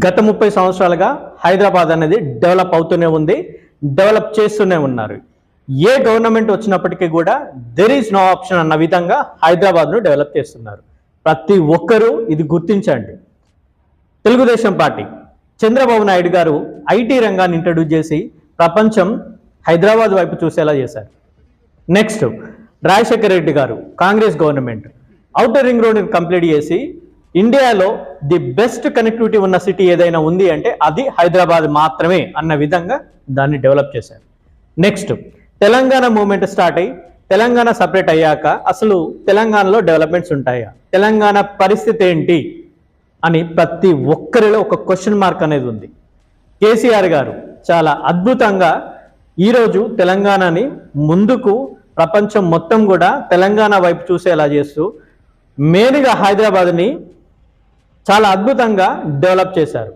గత 30 సంవత్సరాలుగా హైదరాబాద్ అనేది డెవలప్ అవుతూనే ఉంది, డెవలప్ చేస్తూనే ఉన్నారు. ఏ గవర్నమెంట్ వచ్చినప్పటికీ కూడా దెర్ ఈజ్ నో ఆప్షన్ అన్న విధంగా హైదరాబాద్ను డెవలప్ చేస్తున్నారు. ప్రతి ఒక్కరూ ఇది గుర్తించండి. తెలుగుదేశం పార్టీ చంద్రబాబు నాయుడు గారు ఐటీ రంగాన్ని ఇంట్రడ్యూస్ చేసి ప్రపంచం హైదరాబాద్ వైపు చూసేలా చేశారు. Next Rajasekhara Reddy garu Congress government outer ring రోడ్ని కంప్లీట్ చేసి ఇండియాలో ది బెస్ట్ కనెక్టివిటీ ఉన్న సిటీ ఏదైనా ఉంది అంటే అది హైదరాబాద్ మాత్రమే అన్న విధంగా దాన్ని డెవలప్ చేశారు. నెక్స్ట్ తెలంగాణ మూవ్మెంట్ స్టార్ట్ అయ్యి తెలంగాణ సపరేట్ అయ్యాక అసలు తెలంగాణలో డెవలప్మెంట్స్ ఉంటాయా, తెలంగాణ పరిస్థితి ఏంటి అని ప్రతి ఒక్కరిలో ఒక క్వశ్చన్ మార్క్ అనేది ఉంది. కేసీఆర్ గారు చాలా అద్భుతంగా ఈరోజు తెలంగాణని ముందుకు ప్రపంచం మొత్తం కూడా తెలంగాణ వైపు చూసేలా చేస్తూ మెయిన్గా హైదరాబాద్ని చాలా అద్భుతంగా డెవలప్ చేశారు.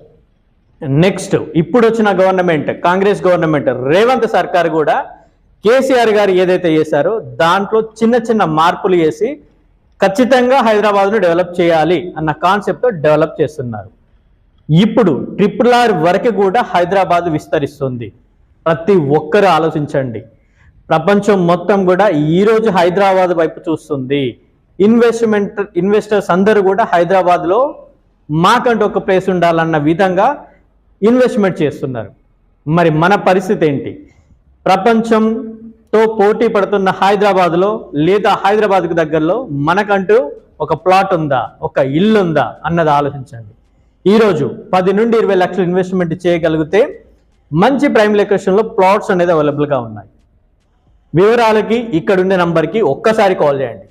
నెక్స్ట్ ఇప్పుడు వచ్చిన గవర్నమెంట్ కాంగ్రెస్ గవర్నమెంట్ రేవంత్ సర్కార్ కూడా కేసీఆర్ గారు ఏదైతే చేశారో దాంట్లో చిన్న చిన్న మార్పులు చేసి ఖచ్చితంగా హైదరాబాద్ను డెవలప్ చేయాలి అన్న కాన్సెప్ట్తో డెవలప్ చేస్తున్నారు. ఇప్పుడు RRR వరకు కూడా హైదరాబాద్ విస్తరిస్తుంది. ప్రతి ఒక్కరు ఆలోచించండి, ప్రపంచం మొత్తం కూడా ఈరోజు హైదరాబాద్ వైపు చూస్తుంది. ఇన్వెస్టర్స్ అందరూ కూడా హైదరాబాద్లో మాకంటూ ఒక ప్లేస్ ఉండాలన్న విధంగా ఇన్వెస్ట్మెంట్ చేస్తున్నారు. మరి మన పరిస్థితి ఏంటి? ప్రపంచంతో పోటీ పడుతున్న హైదరాబాద్లో లేదా హైదరాబాద్కు దగ్గరలో మనకంటూ ఒక ప్లాట్ ఉందా, ఒక ఇల్లు ఉందా అన్నది ఆలోచించండి. ఈరోజు 10 నుండి 20 లక్షలు ఇన్వెస్ట్మెంట్ చేయగలిగితే మంచి ప్రైమ్ లొకేషన్లో ప్లాట్స్ అనేది అవైలబుల్గా ఉన్నాయి. వివరాలకి ఇక్కడుండే నంబర్కి ఒక్కసారి కాల్ చేయండి.